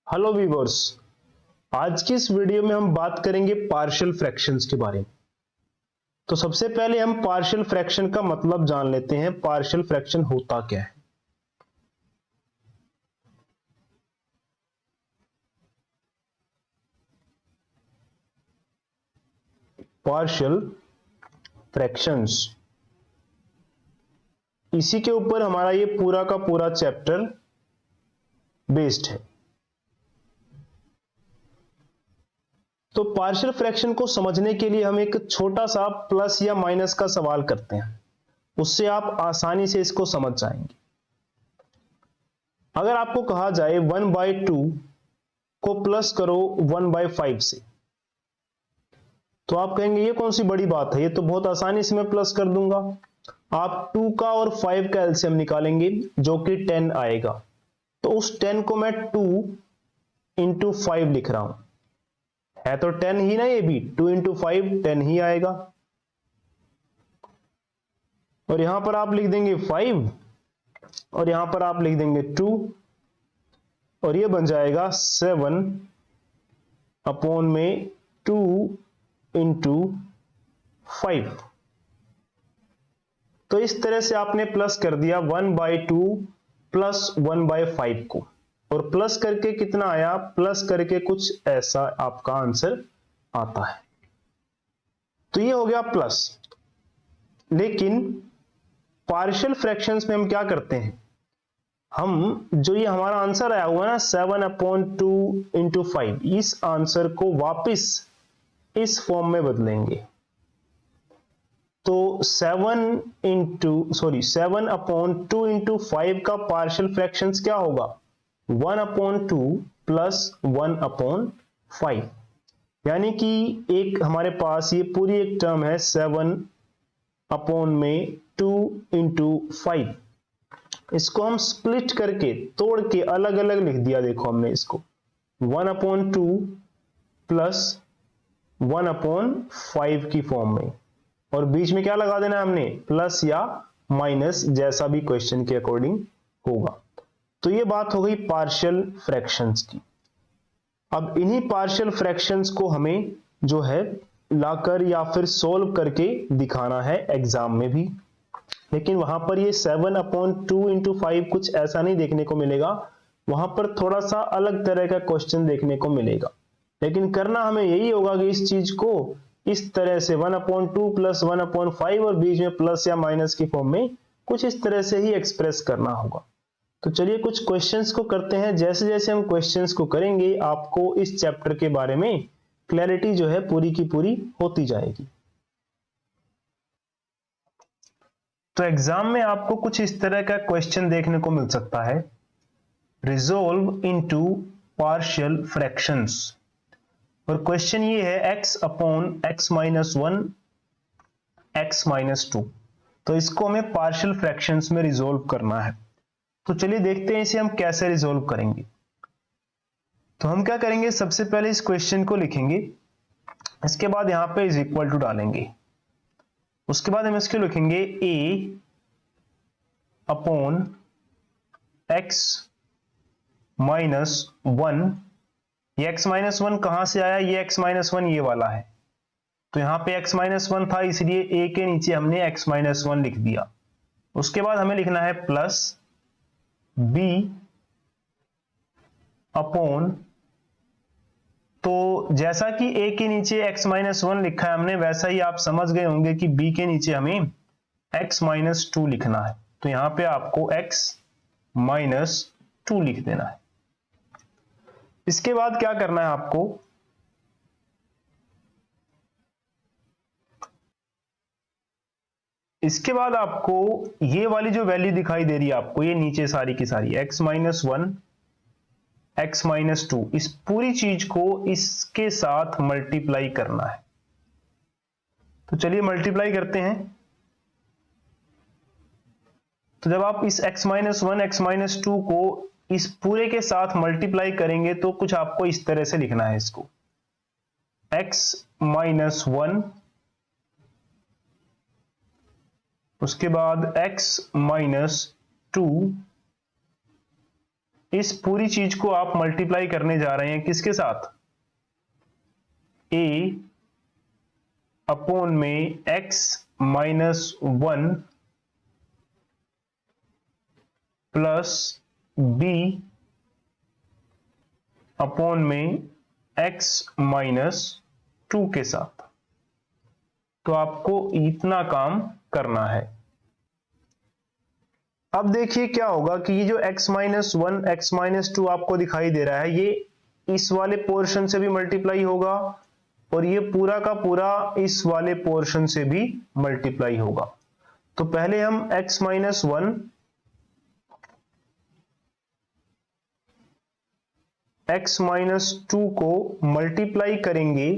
Hello viewers, आज की इस वीडियो में हम बात करेंगे पार्शियल फ्रैक्शंस के बारे में। तो सबसे पहले हम पार्शियल फ्रैक्शन का मतलब जान लेते हैं। पार्शियल फ्रैक्शन होता क्या है? पार्शियल फ्रैक्शंस, इसी के ऊपर हमारा ये पूरा का पूरा चैप्टर बेस्ड है। तो पार्शियल फ्रैक्शन को समझने के लिए हम एक छोटा सा प्लस या माइनस का सवाल करते हैं, उससे आप आसानी से इसको समझ जाएंगे। अगर आपको कहा जाए 1/2 को प्लस करो 1/5 से, तो आप कहेंगे ये कौन सी बड़ी बात है, ये तो बहुत आसानी से मैं प्लस कर दूंगा। आप 2 का और 5 का एलसीएम निकालेंगे जो कि 10 आएगा। तो उस 10 को मैं 2 इंटू 5 लिख रहा हूं, है तो 10 ही ना, ये भी 2 इंटू 5 10 ही आएगा। और यहां पर आप लिख देंगे 5 और यहां पर आप लिख देंगे 2 और ये बन जाएगा 7 अपॉन में 2 इंटू 5। तो इस तरह से आपने प्लस कर दिया 1/2 प्लस 1/5 को, और प्लस करके कितना आया, प्लस करके कुछ ऐसा आपका आंसर आता है। तो ये हो गया प्लस। लेकिन पार्शियल फ्रैक्शंस में हम क्या करते हैं, हम जो ये हमारा आंसर आया हुआ है ना 7/2 इंटू 5, इस आंसर को वापस इस फॉर्म में बदलेंगे। तो 7/2 इंटू 5 का पार्शियल फ्रैक्शंस क्या होगा, 1/2 प्लस 1/5। यानी कि एक हमारे पास ये पूरी एक टर्म है 7/2 इंटू 5। इसको हम स्प्लिट करके तोड़ के अलग अलग लिख दिया। देखो हमने इसको 1/2 प्लस 1/5 की फॉर्म में, और बीच में क्या लगा देना है हमने, प्लस या माइनस, जैसा भी क्वेश्चन के अकॉर्डिंग होगा। तो ये बात हो गई पार्शियल फ्रैक्शंस की। अब इन्हीं पार्शियल फ्रैक्शंस को हमें जो है लाकर या फिर सोल्व करके दिखाना है एग्जाम में भी। लेकिन वहां पर ये 7/2 इंटू 5 कुछ ऐसा नहीं देखने को मिलेगा, वहां पर थोड़ा सा अलग तरह का क्वेश्चन देखने को मिलेगा। लेकिन करना हमें यही होगा कि इस चीज को इस तरह से 1/2 प्लस 1/5 और बीच में प्लस या माइनस की फॉर्म में कुछ इस तरह से ही एक्सप्रेस करना होगा। तो चलिए कुछ क्वेश्चंस को करते हैं। जैसे जैसे हम क्वेश्चंस को करेंगे आपको इस चैप्टर के बारे में क्लैरिटी जो है पूरी की पूरी होती जाएगी। तो एग्जाम में आपको कुछ इस तरह का क्वेश्चन देखने को मिल सकता है, रिजोल्व इनटू पार्शियल फ्रैक्शंस। और क्वेश्चन ये है x/(x-1 x-2)। तो इसको हमें पार्शियल फ्रैक्शंस में रिजोल्व करना है। तो चलिए देखते हैं इसे हम कैसे रिजोल्व करेंगे। तो हम क्या करेंगे, सबसे पहले इस क्वेश्चन को लिखेंगे, इसके बाद यहां पे इज इक्वल टू डालेंगे। उसके बाद हम इसके लिखेंगे a/(x-1)। ये x-1 कहां से आया, ये x-1 ये वाला है। तो यहां पे x-1 था, इसलिए a के नीचे हमने x-1 लिख दिया। उसके बाद हमें लिखना है प्लस b अपॉन, तो जैसा कि a के नीचे x-1 लिखा है हमने, वैसा ही आप समझ गए होंगे कि b के नीचे हमें x-2 लिखना है। तो यहां पे आपको x-2 लिख देना है। इसके बाद क्या करना है आपको, इसके बाद आपको ये वाली जो वैल्यू दिखाई दे रही है आपको, ये नीचे सारी की सारी x-1 x-2, इस पूरी चीज को इसके साथ मल्टीप्लाई करना है। तो चलिए मल्टीप्लाई करते हैं। तो जब आप इस x-1 x-2 को इस पूरे के साथ मल्टीप्लाई करेंगे तो कुछ आपको इस तरह से लिखना है इसको, x-1, उसके बाद x-2 इस पूरी चीज को आप मल्टीप्लाई करने जा रहे हैं किसके साथ, a अपॉन में x minus 1 plus b upon में x माइनस 2 के साथ। तो आपको इतना काम करना है। अब देखिए क्या होगा कि ये जो x माइनस 1 x माइनस 2 आपको दिखाई दे रहा है, ये इस वाले पोर्शन से भी मल्टीप्लाई होगा और ये पूरा का पूरा इस वाले पोर्शन से भी मल्टीप्लाई होगा। तो पहले हम x माइनस 1 x माइनस 2 को मल्टीप्लाई करेंगे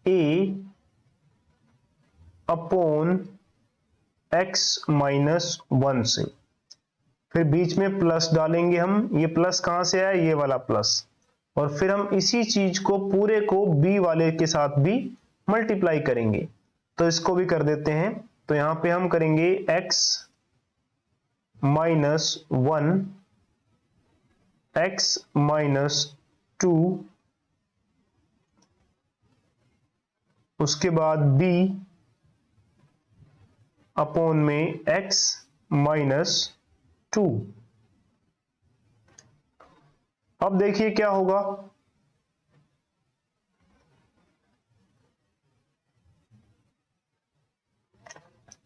a अपॉन x माइनस 1 से, फिर बीच में प्लस डालेंगे हम। ये प्लस कहां से आया, ये वाला प्लस, और फिर हम इसी चीज को पूरे को b वाले के साथ भी मल्टीप्लाई करेंगे। तो इसको भी कर देते हैं। तो यहां पे हम करेंगे x माइनस 1 x माइनस 2, उसके बाद b अपॉन में x माइनस 2। अब देखिए क्या होगा,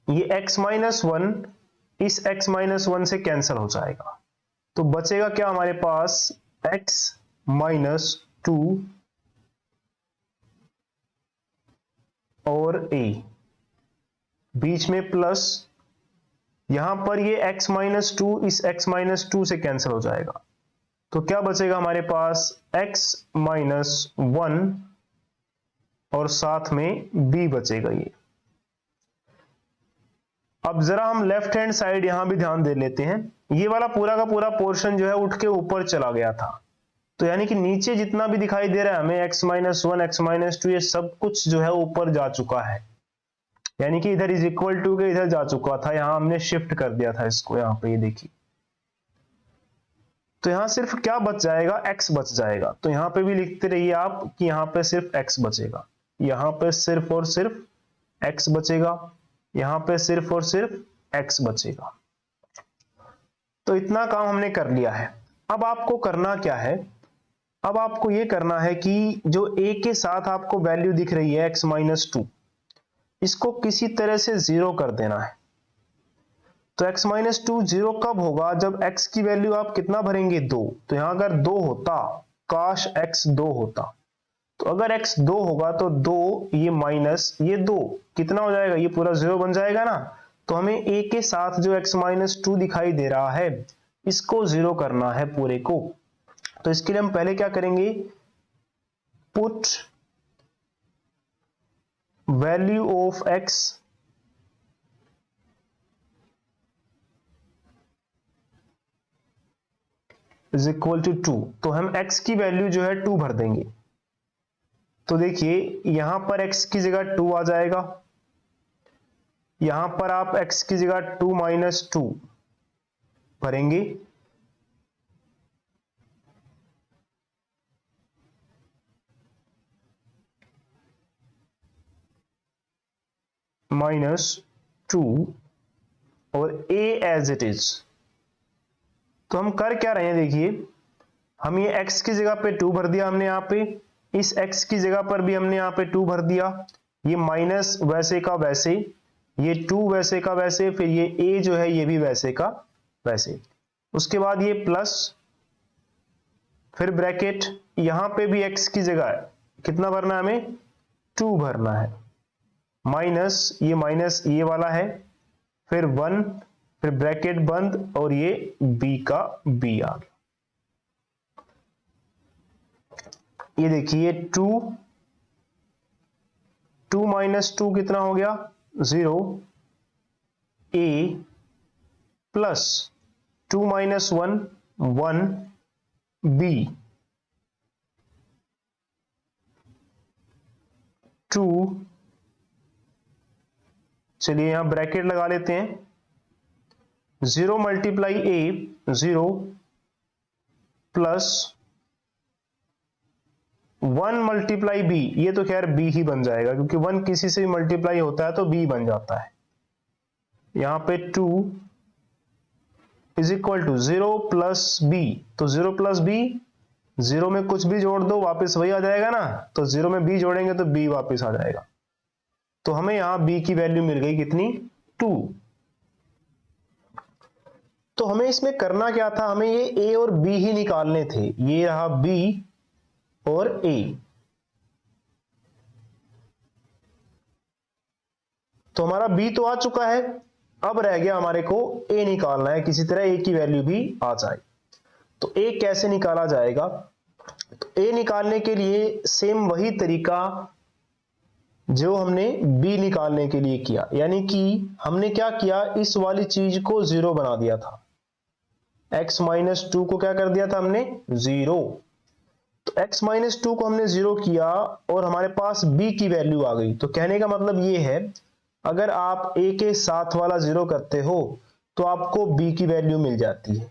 ये x माइनस 1 इस x माइनस 1 से कैंसिल हो जाएगा। तो बचेगा क्या हमारे पास, x माइनस 2 और a, बीच में प्लस, यहां पर ये x माइनस 2 इस x माइनस 2 से कैंसिल हो जाएगा। तो क्या बचेगा हमारे पास, x माइनस 1 और साथ में b बचेगा ये। अब जरा हम लेफ्ट हैंड साइड यहां भी ध्यान दे लेते हैं। ये वाला पूरा का पूरा पोर्शन जो है उठ के ऊपर चला गया था, तो यानी कि नीचे जितना भी दिखाई दे रहा है हमें x माइनस 1 x माइनस 2 ये सब कुछ जो है ऊपर जा चुका है, यानी कि इधर इज इक्वल टू के इधर जा चुका था। यहां हमने शिफ्ट कर दिया था इसको, यहां पे ये देखिए। तो यहां सिर्फ क्या बच जाएगा, x बच जाएगा। तो यहां पे भी लिखते रहिए आप कि यहां पे सिर्फ x बचेगा, यहां पे सिर्फ और सिर्फ x बचेगा, यहां पे सिर्फ और सिर्फ x बचेगा। तो इतना काम हमने कर लिया है। अब आपको करना क्या है, अब आपको यह करना है कि जो a के साथ आपको वैल्यू दिख रही है x माइनस 2, इसको किसी तरह से जीरो कर देना है। तो x माइनस 2 जीरो कब होगा, जब x की वैल्यू आप कितना भरेंगे, 2। तो यहां अगर 2 होता, काश x 2 होता, तो अगर x 2 होगा तो 2 ये माइनस ये 2 कितना हो जाएगा, ये पूरा जीरो बन जाएगा ना। तो हमें a के साथ जो x माइनस 2 दिखाई दे रहा है इसको जीरो करना है पूरे को। तो इसके लिए हम पहले क्या करेंगे, put value of x is equal to 2। तो हम x की वैल्यू जो है 2 भर देंगे। तो देखिए यहां पर x की जगह 2 आ जाएगा, यहां पर आप x की जगह 2 माइनस 2 भरेंगे, माइनस 2 और a एज इट इज। तो हम कर क्या रहे हैं, देखिए हम ये x की जगह पे 2 भर दिया हमने, यहाँ पे इस x की जगह पर भी हमने यहाँ पे 2 भर दिया, ये माइनस वैसे का वैसे, ये 2 वैसे का वैसे, फिर ये a जो है ये भी वैसे का वैसे, उसके बाद ये प्लस, फिर ब्रैकेट, यहां पे भी x की जगह कितना भरना है हमें, 2 भरना है, माइनस ये वाला है, फिर 1, फिर ब्रैकेट बंद और ये b का b आ गया। ये देखिए 2 माइनस 2 कितना हो गया, 0, a प्लस 2 माइनस 1 1 b 2, चलिए यहां ब्रैकेट लगा लेते हैं, 0 multiply a 0, plus 1 multiply b, ये तो खैर बी ही बन जाएगा क्योंकि 1 किसी से भी मल्टीप्लाई होता है तो बी बन जाता है। यहां पे 2 is equal to 0 plus b, तो 0 प्लस बी, 0 में कुछ भी जोड़ दो वापस वही आ जाएगा ना, तो 0 में बी जोड़ेंगे तो बी वापस आ जाएगा। तो हमें यहां बी की वैल्यू मिल गई कितनी, 2। तो हमें इसमें करना क्या था, हमें ये ए और बी ही निकालने थे। ये रहा बी और ए, तो हमारा बी तो आ चुका है, अब रह गया हमारे को ए निकालना है, किसी तरह ए की वैल्यू भी आ जाए। तो ए कैसे निकाला जाएगा, तो ए निकालने के लिए सेम वही तरीका जो हमने बी निकालने के लिए किया, यानी कि हमने क्या किया, इस वाली चीज को 0 बना दिया था, x माइनस 2 को क्या कर दिया था हमने, 0। तो x माइनस 2 को हमने 0 किया और हमारे पास b की वैल्यू आ गई। तो कहने का मतलब ये है, अगर आप a के साथ वाला 0 करते हो तो आपको b की वैल्यू मिल जाती है,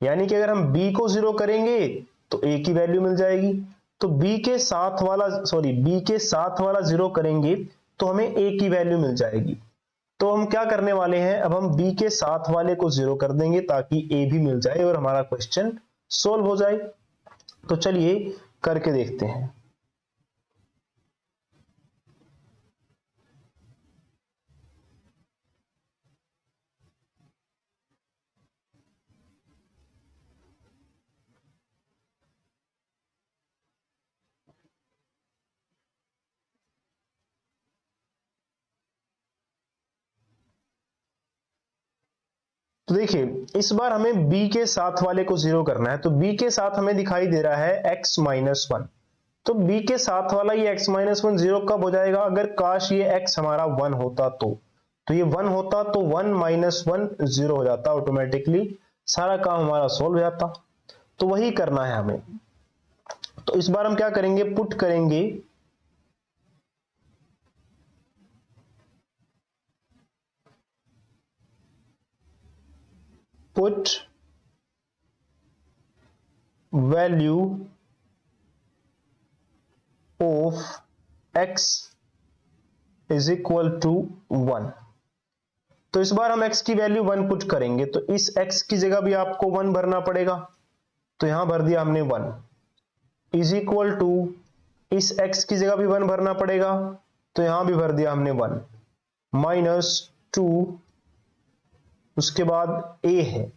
यानी कि अगर हम b को 0 करेंगे तो a की वैल्यू मिल जाएगी। तो b के साथ वाला 0 करेंगे तो हमें a की वैल्यू मिल जाएगी। तो हम क्या करने वाले हैं, अब हम b के साथ वाले को 0 कर देंगे ताकि a भी मिल जाए और हमारा क्वेश्चन सोल्व हो जाए। तो चलिए करके देखते हैं। तो देखिए इस बार हमें b के साथ वाले को 0 करना है, तो b के साथ हमें दिखाई दे रहा है x माइनस 1। तो b के साथ वाला ये x माइनस 1 0 कब हो जाएगा, अगर काश ये x हमारा 1 होता तो ये 1 होता तो 1 माइनस 1 0 हो जाता, ऑटोमेटिकली सारा काम हमारा सोल्व हो जाता। तो वही करना है हमें। तो इस बार हम क्या करेंगे, पुट करेंगे put value of x is equal to 1। तो इस बार हम x की वैल्यू 1 पुट करेंगे, तो इस x की जगह भी आपको 1 भरना पड़ेगा। तो यहां भर दिया हमने 1 इज इक्वल टू, इस x की जगह भी 1 भरना पड़ेगा, तो यहां भी भर दिया हमने 1 माइनस 2, उसके बाद a है,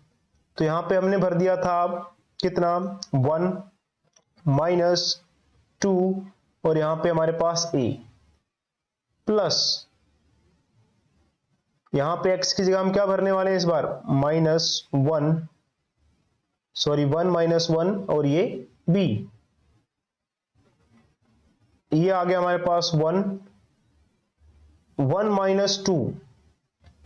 तो यहां पे हमने भर दिया था कितना, 1 माइनस 2 और यहां पे हमारे पास a प्लस, यहां पे x की जगह हम क्या भरने वाले हैं इस बार, माइनस 1 माइनस 1 और ये b, ये आ गया हमारे पास 1 माइनस 2।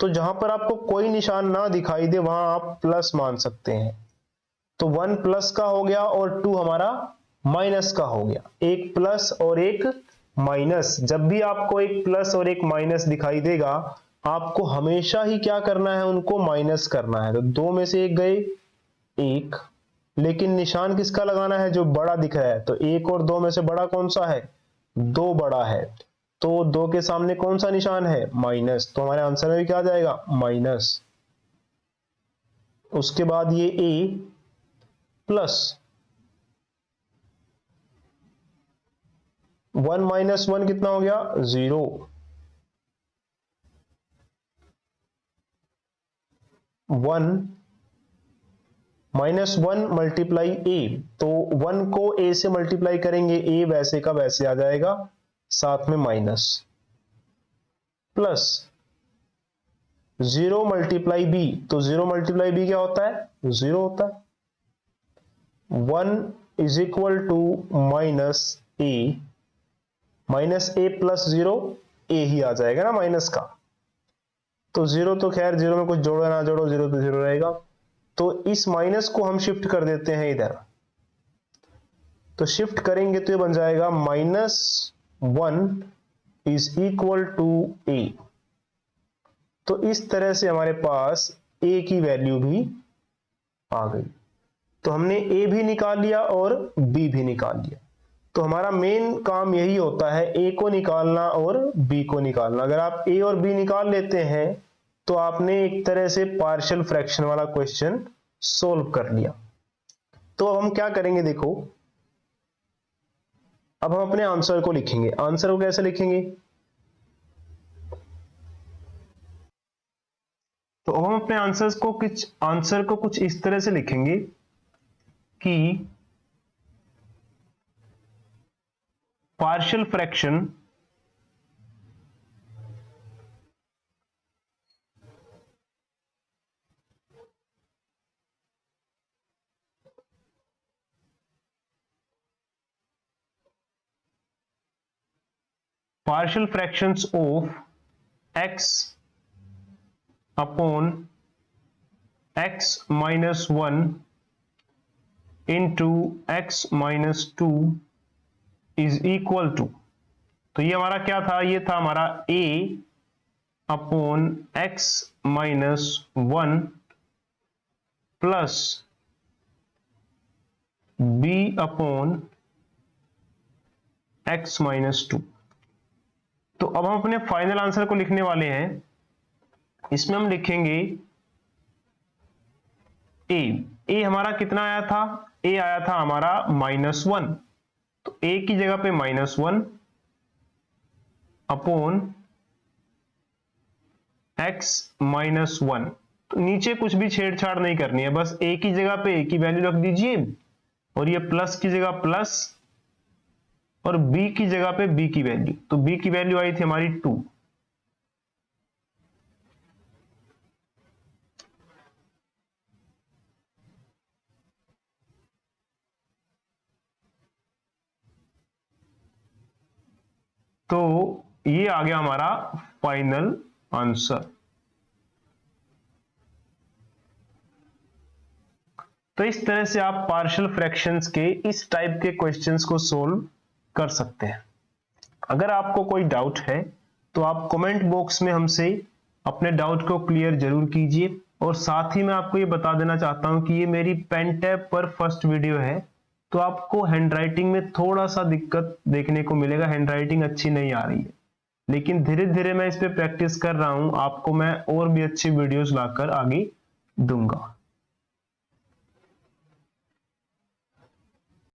तो जहां पर आपको कोई निशान ना दिखाई दे वहां आप प्लस मान सकते हैं। तो 1 प्लस का हो गया और 2 हमारा माइनस का हो गया, एक प्लस और एक माइनस। जब भी आपको एक प्लस और एक माइनस दिखाई देगा आपको हमेशा ही क्या करना है, उनको माइनस करना है। तो दो में से एक गए, एक, लेकिन निशान किसका लगाना है, जो बड़ा दिख रहा है। तो एक और दो में से बड़ा कौन सा है, 2 बड़ा है, तो 2 के सामने कौन सा निशान है, माइनस। तो हमारे आंसर में भी क्या आ जाएगा, माइनस। उसके बाद ये a प्लस 1 माइनस 1 कितना हो गया, 0। 1 माइनस 1 मल्टीप्लाई a, तो 1 को a से मल्टीप्लाई करेंगे, a वैसे का वैसे आ जाएगा, साथ में माइनस, प्लस 0 मल्टीप्लाई b, तो 0 मल्टीप्लाई b क्या होता है, 0 होता है। 1 is equal to minus a plus 0, a ही आ जाएगा ना माइनस का। तो 0 तो खैर 0 में कुछ जोड़ो ना जोड़ो, 0 तो 0 रहेगा। तो इस माइनस को हम शिफ्ट कर देते हैं इधर, तो शिफ्ट करेंगे तो ये बन जाएगा minus 1 is equal to a। तो इस तरह से हमारे पास a की वैल्यू भी आ गई। तो हमने ए भी निकाल लिया और बी भी निकाल लिया। तो हमारा मेन काम यही होता है, ए को निकालना और बी को निकालना। अगर आप ए और बी निकाल लेते हैं तो आपने एक तरह से पार्शियल फ्रैक्शन वाला क्वेश्चन सोल्व कर लिया। तो अब हम क्या करेंगे, देखो अब हम अपने आंसर को लिखेंगे। आंसर को कैसे लिखेंगे, तो अब हम अपने आंसर को कुछ इस तरह से लिखेंगे कि partial fraction fractions of x upon x minus 1 into x minus 2 is equal to, तो ये हमारा क्या था, ये था हमारा a upon x minus 1 plus b upon x minus 2। तो अब हम अपने फाइनल आंसर को लिखने वाले हैं। इसमें हम लिखेंगे ए हमारा कितना आया था, ए आया था हमारा -1, तो ए की जगह पे -1 अपॉन x माइनस 1। तो नीचे कुछ भी छेड़छाड़ नहीं करनी है, बस ए की जगह पे ए की वैल्यू रख दीजिए और ये प्लस की जगह प्लस और b की जगह पे b की वैल्यू, तो b की वैल्यू आई थी हमारी 2। तो ये आ गया हमारा फाइनल आंसर। तो इस तरह से आप पार्शियल फ्रैक्शंस के इस टाइप के क्वेश्चंस को सोल्व कर सकते हैं। अगर आपको कोई डाउट है तो आप कमेंट बॉक्स में हमसे अपने डाउट को क्लियर जरूर कीजिए। और साथ ही मैं आपको ये बता देना चाहता हूं कि ये मेरी पेन टैब पर फर्स्ट वीडियो है, तो आपको हैंडराइटिंग में थोड़ा सा दिक्कत देखने को मिलेगा, हैंडराइटिंग अच्छी नहीं आ रही है, लेकिन धीरे धीरे मैं इस पे प्रैक्टिस कर रहा हूं, आपको मैं और भी अच्छी वीडियोस लाकर आगे दूंगा।